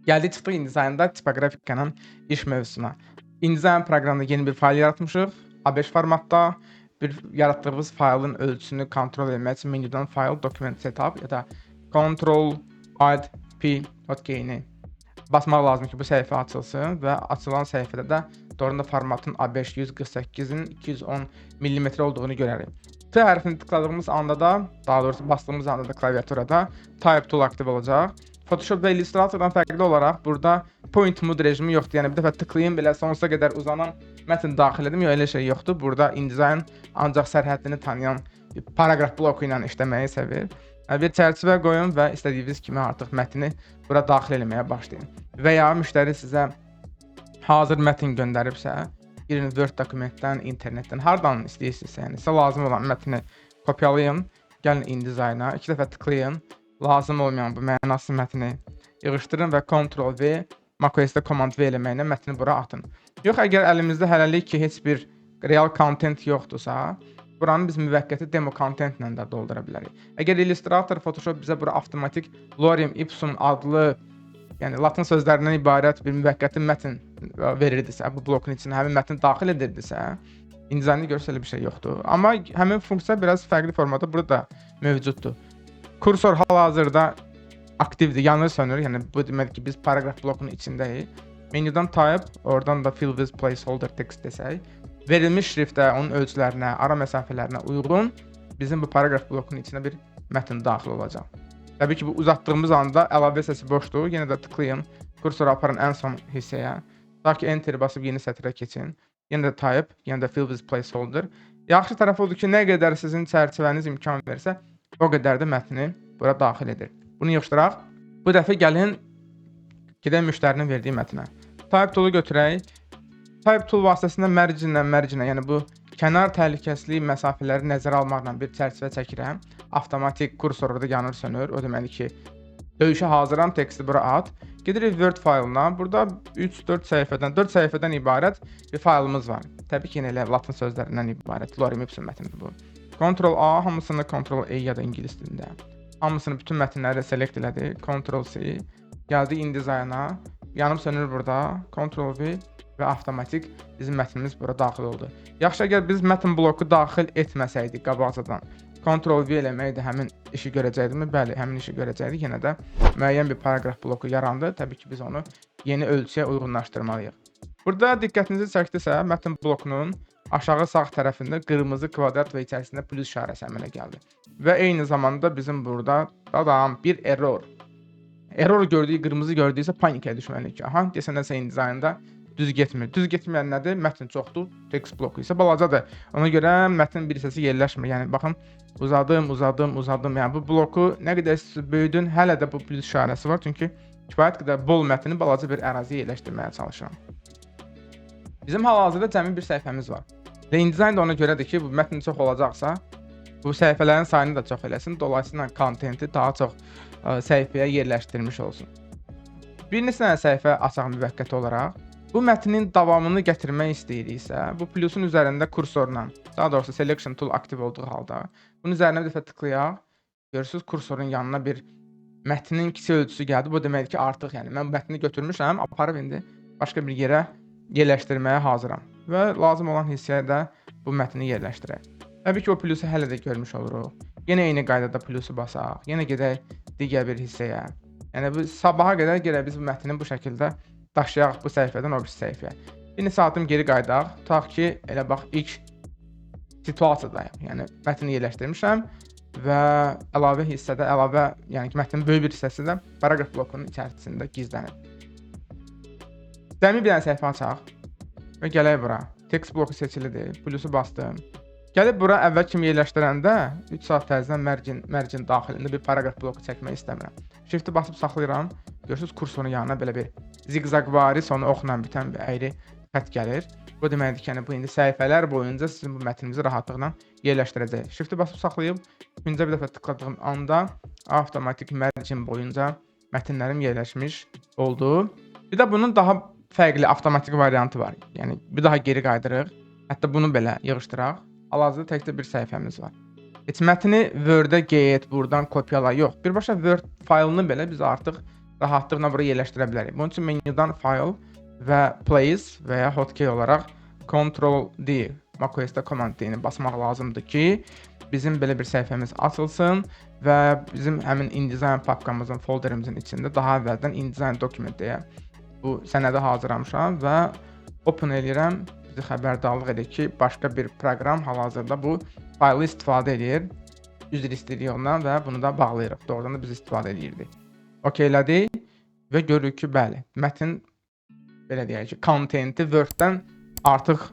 Gəldik çıxdıq InDesign'da tipoqrafikanın iş mövzusuna. InDesign proqramında yeni bir fayl yaratmışıq. A5 formatda bir yaratdığımız faylın ölçüsünü kontrol etmək üçün menyudan File, Document Setup ya da Ctrl-Alt-P hotkeyini basmaq lazım ki, bu səhifə açılsın və açılan səhifədə də doğrudan da formatın A5 148-in 210 mm olduğunu görərik. T hərfini tıkladığımız anda da, daha doğrusu bastığımız anda da klaviaturada Type tool aktiv olacaq. Photoshop və Illustratordan fərqli olaraq burada point mood rejimi yoxdur. Yəni bir dəfə tıklayın belə sonsuza qədər uzanan mətn daxil edim. Yox, elə şey yoxdur. Burada InDesign ancaq sərhəddini tanıyan paragraf bloku ilə işləməyi sevir. Bir çərçivə qoyun və istədiyiniz kimi artıq mətni bura daxil etməyə başlayın. Və ya müştəri sizə hazır mətn göndəribsə, girin Word dokumentdən, internetdən, hardan istəyirsinizsə, yəni sizə lazım olan mətni kopyalayın, gəlin InDesign-a, 2 dəfə tıklayın, lazım olmayan bu mənasız mətni yığışdırın və Ctrl-V, macOS-də Command-V eləməklə mətni bura atın. Yox, əgər əlimizdə hələlik ki, heç bir real content yoxdursa, buranı biz müvəqqəti demo contentlə də doldura bilərik. Əgər Illustrator, Photoshop bizə bura avtomatik Lorem Ipsum adlı, yəni latın sözlərindən ibarət bir müvəqqəti mətn verirdisə, bu blokun içinə həmin mətni daxil edirdisə, InDesign'da görsə elə bir şey yoxdur. Amma həmin funksiya biraz fərqli formada burada mövcuddur. Kursor hal-hazırda aktivdir, yanır sönür. Yəni bu demək ki, biz paragraf blokunun içindəyik. Menyudan Type, oradan da Fill with Placeholder Text desək, verilmiş şriftə, onun ölçülərinə, ara məsafələrinə uyğun bizim bu paragraf blokunun içinə bir mətn daxil olacaq. Təbii ki, bu uzatdığımız anda əlavə hissəsi boşdur. Yenə də tıklayın, kursoru aparın ən son hissəyə. Ta ki, Enter basıb yeni sətrə keçin. Yenə də Type, yenə də Fill with Placeholder. Yaxşı tərəf odur ki, nə qədər sizin çərçivəniz imkan versə, o qədər də mətni bura daxil edir. Bunu yığışdıraq. Bu dəfə gəlin gedək müştərinin verdiyi mətnə. Type tool'u götürək. Type tool vasitəsilə mərcinə, yəni bu kənar təhlükəsizlik məsafələri nəzərə almaqla bir çərçivə çəkirəm. Avtomatik kursor orada yanır sönür. O deməli ki, döyüşə hazıram, teksti bura at. Gedirik Word faylına. Burada 4 səhifədən ibarət bir faylımız var. Təbii ki, yenə elə latın sözlərindən ibarət. Lorem Ipsum mətnidir bu. Ctrl-A, hamısını Ctrl-E ya da ingilis dilində. Hamısını, bütün mətnləri select elədik. Ctrl-C. Gəldik InDesign-a. Yanıb sönür burada. Ctrl-V və avtomatik bizim mətnimiz bura daxil oldu. Yaxşı, əgər biz mətn bloku daxil etməsəydik qabaqcadan, Ctrl-V eləmək də həmin işi görəcəkdimi? Bəli, həmin işi görəcəkdik. Yenə də müəyyən bir paragraf bloku yarandı. Təbii ki, biz onu yeni ölçüyə uyğunlaşdırmalıyıq. Burada diqqətinizi çəkdisə, mətn blokunun aşağı sağ tərəfində qırmızı kvadrat və içərisində plus işarəsi əmələ gəldi. Və eyni zamanda bizim burada bir error. Error gördüyü, qırmızı gördüysə panikaya düşməliyik ki, aha, desən nəsə InDesign'da düz getmir. Düz getməyən nədir? Mətn çoxdur, text bloku isə balacadır. Ona görə mətnin bir hissəsi yerləşmir. Yəni baxın, uzadım. Yəni bu bloku nə qədər böyüdün, hələ də bu plus işarəsi var. Çünki kifayət qədər bol mətni balaca bir əraziyə yerləşdirməyə çalışıram. Bizim hal-hazırda cəmi bir səhifəmiz var. Və InDesign da ona görədir ki, bu mətn çox olacaqsa, bu səhifələrin sayını da çox eləsin. Dolayısıyla kontenti daha çox səhifəyə yerləşdirmiş olsun. Bir neçə səhifə açaq müvəqqəti olaraq. Bu mətnin davamını gətirmək istəyiriksə, bu plusun üzərində kursorla, daha doğrusu Selection tool aktiv olduğu halda, bunun üzərinə bir dəfə tıklayaq. Görürsünüz, kursorun yanına bir mətnin kiçik ölçüsü gəldi. Bu demək ki, artıq yəni mən bu mətni götürmüşəm, aparıb indi başqa bir yerə yerləşdirməyə hazıram. Və lazım olan hissəyə də bu mətni yerləşdirək. Təbii ki, o plusu hələ də görmüş oluruq. Yenə eyni qaydada plusu basaq. Yenə gedək digər bir hissəyə. Yəni bu sabaha qədər gərək biz bu mətni bu şəkildə daşıyaq bu səhifədən o bir səhifəyə. Bir neçə addım geri qayıdaq. Tutaq ki, elə bax ilk situasiyadayım. Yəni mətni yerləşdirmişəm və əlavə hissədə, yəni ki, mətnin böyük bir hissəsi də paragraf blokunun içərisində gizlənir. Cəmi bir dənə səhifə açaq və gələk bura. Text bloku seçilidir, plusu bastım. Gəlib bura əvvəl kimi yerləşdirəndə 3 saat tərzindən mərcin daxilində bir paragraf bloku çəkmək istəmirəm. Shift-i basıb saxlayıram. Görürsünüz, kursorun yanına belə bir ziqzaqvari, sonu oxla bitən bir əyri xətt gəlir. Bu deməkdir ki, yəni bu indi səhifələr boyunca sizin bu mətninizi rahatlıqla yerləşdirəcək. Shift-i basıb saxlayıb, bir dəfə tıkladığım anda avtomatik mərcin boyunca mətnlərim yerləşmiş oldu. Bir də bunun daha fərqli avtomatik variantı var. Yəni bir daha geri qaydırıq. Hətta bunu belə yığışdıraq. Hal-hazırda təkcə bir səhifəmiz var. Heç mətni Word-ə get, buradan kopyala yox. Birbaşa Word faylını belə biz artıq rahatlıqla bura yerləşdirə bilərik. Bunun üçün menyudan File və Place və ya Hotkey olaraq Ctrl-D macOS-də Command D-ni basmaq lazımdır ki, bizim belə bir səhifəmiz açılsın və bizim həmin InDesign papkamızın, folderimizin içində daha əvvəldən InDesign document deyə bu sənədi hazırlamışam və open eləyirəm. Bizi xəbərdarlıq edir ki, başqa bir proqram hal-hazırda bu faylı istifadə edir. Üzr istəyirik ondan və bunu da bağlayırıq. Doğrudan da biz istifadə edirdik. Okeylədik və görürük ki, bəli, mətn belə deyək ki, contenti Word-dən artıq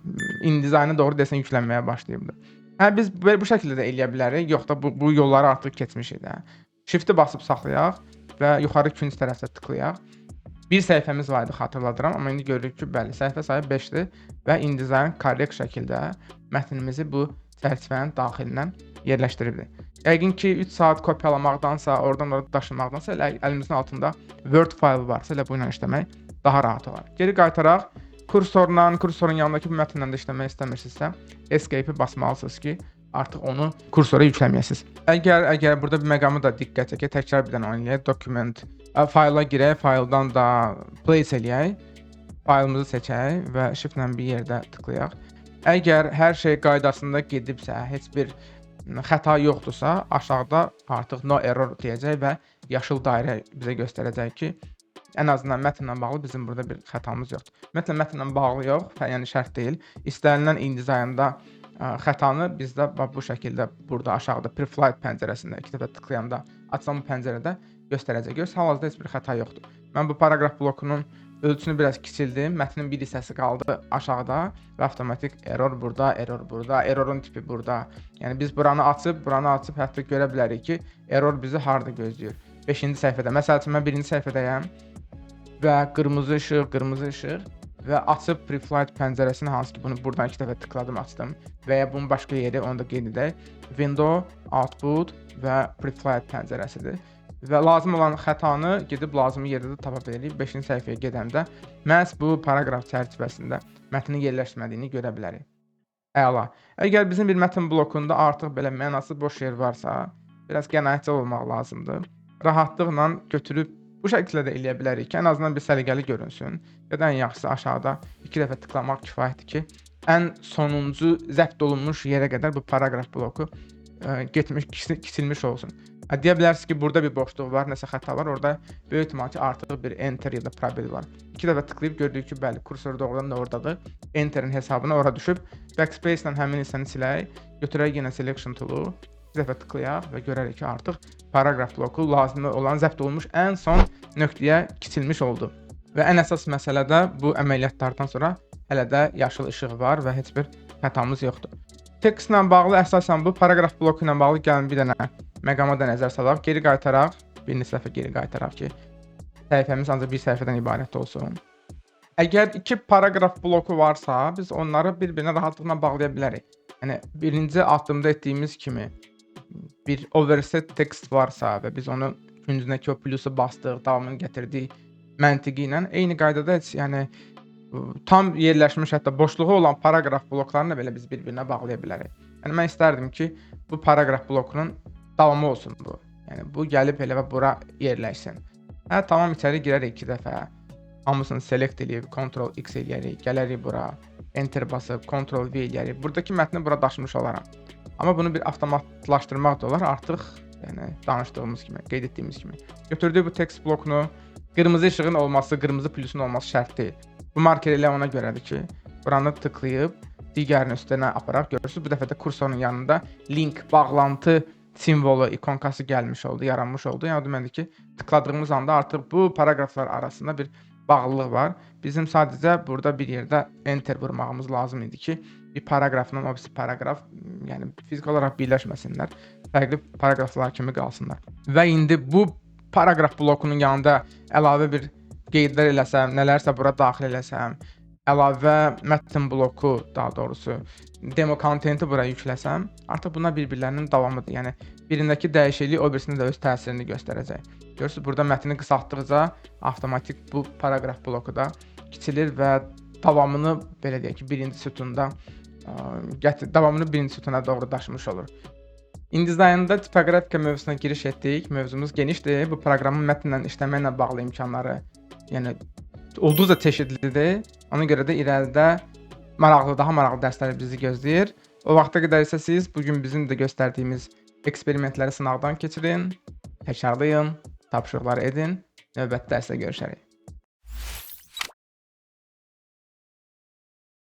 InDesign-a doğru desən yüklənməyə başlayıbdır. Biz bu şəkildə də eləyə bilərik, yox da bu yolları artıq keçmişik də. Shift-i basıb saxlayaq və yuxarı künc tərəfdə tıklayaq. Bir səhifəmiz var idi, xatırladıram, amma indi görürük ki, bəli, səhifə sayı 5-dir və InDesign korrekt şəkildə mətnimizi bu çərçivənin daxilindən yerləşdiribdir. Yəqin ki, 3 saat kopyalamaqdansa, oradan orada daşımaqdansa, əlimizin altında Word faylı varsa, elə bu ilə işləmək daha rahat olar. Geri qaytaraq, kursorun yanındakı bu mətnlə də işləmək istəmirsinizsə, Escape-i basmalısınız ki, artıq onu kursora yükləməyəsiniz. Əgər burada bir məqamı da diqqət çəkək, təkrar bir dənə oynayaq, document, fayla girək, fayldan da place eləyək, faylımızı seçək və shiftlə bir yerdə tıklayaq. Əgər hər şey qaydasında gedibsə, heç bir xəta yoxdursa, aşağıda artıq no error deyəcək və yaşıl dairə bizə göstərəcək ki, ən azından mətnlə bağlı bizim burada bir xətamız yoxdur. Mətnlə bağlı yox, yəni şərt deyil. İstənilən InDesign-da xətanı bizdə bu şəkildə burada aşağıda Preflight pəncərəsində 2 dəfə tıklayanda açılan bu pəncərədə göstərəcək. Görürsünüz, hal-hazırda heç bir xəta yoxdur. Mən bu paragraf blokunun ölçüsünü biraz kiçildim. Mətnin bir hissəsi qaldı aşağıda və avtomatik error burada, errorun tipi burada. Yəni biz buranı açıb hətta görə bilərik ki, error bizi harda gözləyir. 5-ci səhifədə. Məsəl üçün mən 1-ci səhifədəyəm və qırmızı işıq və açıb Preflight pəncərəsini, hansı ki bunu buradan 2 dəfə tıkladım, açdım və ya bunun başqa yeri, onu da qeyd edək. Window, Output və Preflight pəncərəsidir. Və lazım olan xətanı gedib lazımi yerdə də tapa bilərik. 5-ci səhifəyə gedəndə məhz bu paragraf çərçivəsində mətnin yerləşmədiyini görə bilərik. Əla. Əgər bizim bir mətn blokunda artıq belə mənasız boş yer varsa, biraz qənaətcil olmaq lazımdır. Rahatlıqla götürüb bu şəkildə də eləyə bilərik ki, ən azından bir səliqəli görünsün. Ya da ən yaxşısı aşağıda 2 dəfə tıklamaq kifayətdir ki, ən sonuncu zəbt olunmuş yerə qədər bu paragraf bloku kiçilmiş olsun. Deyə bilərsiniz ki, burada bir boşluq var, nəsə xəta var, orada böyük ehtimal ki, artıq bir enter ya da probel var. 2 dəfə tıklayıb gördük ki, bəli, kursor doğrudan da oradadır. Enterin hesabına ora düşüb. Backspace ilə həmin hissəni silək, götürək yenə selection tool-u. 2 dəfə tıklayaq və görərik ki, artıq paragraf bloku lazımlı olan zəbt olunmuş ən son nöqtəyə kiçilmiş oldu. Və ən əsas məsələ də bu əməliyyatlardan sonra hələ də yaşıl işıq var və heç bir xətamız yoxdur. Tekstlə bağlı əsasən bu paragraf bloku ilə bağlı gəlin bir dənə məqama da nəzər salaq. Geri qaytaraq, bir neçə dəfə geri qaytaraq ki, səhifəmiz ancaq bir səhifədən ibarət olsun. Əgər 2 paragraf bloku varsa, biz onları bir-birinə rahatlıqla bağlaya bilərik. Yəni birinci addımda etdiyimiz kimi bir overset text varsa və biz onu küncündəki o plusu bastıq, davamını gətirdik məntiqi ilə eyni qaydada heç yəni tam yerləşmiş, hətta boşluğu olan paragraf bloklarını belə biz bir-birinə bağlaya bilərik. Yəni mən istərdim ki, bu paragraf blokunun davamı olsun bu. Yəni bu gəlib elə və bura yerləşsin. Tamam, içəri girərik 2 dəfə. Hamısını select eləyib Ctrl X eləyərik, gələrik bura, Enter basıb Ctrl V eləyərik. Buradakı mətni bura daşımış olaram. Amma bunu bir avtomatlaşdırmaq da olar. Artıq yəni danışdığımız kimi, qeyd etdiyimiz kimi. Götürdük bu text blokunu. Qırmızı işığın olması, qırmızı plusun olması şərt deyil. Bu marker elə ona görədir ki, buranı tıklayıb digərinin üstünə aparaq. Görürsünüz, bu dəfə də kursorun yanında link, bağlantı simvolu, ikonkası gəlmiş oldu, yaranmış oldu. Yəni o deməkdir ki, tıkladığımız anda artıq bu paragraflar arasında bir bağlılıq var. Bizim sadəcə burada bir yerdə enter vurmağımız lazım idi ki, bir paragrafla o birisi paragraf, yəni fiziki olaraq birləşməsinlər, fərqli paragraflar kimi qalsınlar. Və indi bu paragraf blokunun yanında əlavə bir qeydlər eləsəm, nələrsə bura daxil eləsəm, əlavə mətn bloku, daha doğrusu demo kontenti bura yükləsəm, artıq bunlar bir-birlərinin davamıdır. Yəni birindəki dəyişiklik o birisində də öz təsirini göstərəcək. Görürsünüz, burada mətni qısaltdıqca avtomatik bu paragraf bloku da kiçilir və davamını belə deyək ki, birinci sütunda davamını birinci sütuna doğru daşımış olur. InDesign'da tipoqrafika mövzusuna giriş etdik. Mövzumuz genişdir. Bu proqramın mətnlə işləməklə bağlı imkanları, yəni olduqca çeşidlidir. Ona görə də irəlidə daha maraqlı dərslər bizi gözləyir. O vaxta qədər isə siz bu gün bizim də göstərdiyimiz eksperimentləri sınaqdan keçirin, təkrarlayın, tapşırıqlar edin. Növbəti dərsdə görüşərik.